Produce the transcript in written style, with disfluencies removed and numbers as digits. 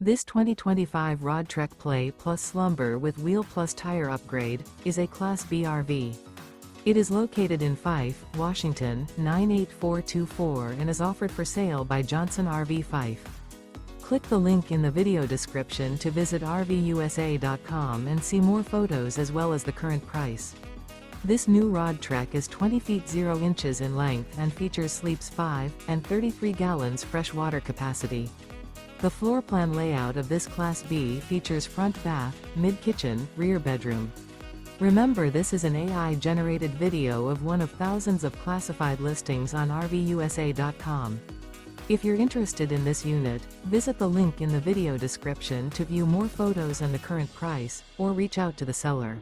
This 2025 Roadtrek Play Plus Slumber with Wheel Plus Tire Upgrade is a Class B RV. It is located in Fife, Washington, 98424 and is offered for sale by Johnson RV Fife. Click the link in the video description to visit RVUSA.com and see more photos as well as the current price. This new Roadtrek is 20 feet 0 inches in length and features sleeps 5 and 33 gallons fresh water capacity. The floor plan layout of this Class B features front bath, mid-kitchen, rear bedroom. Remember, this is an AI-generated video of one of thousands of classified listings on RVUSA.com. If you're interested in this unit, visit the link in the video description to view more photos and the current price, or reach out to the seller.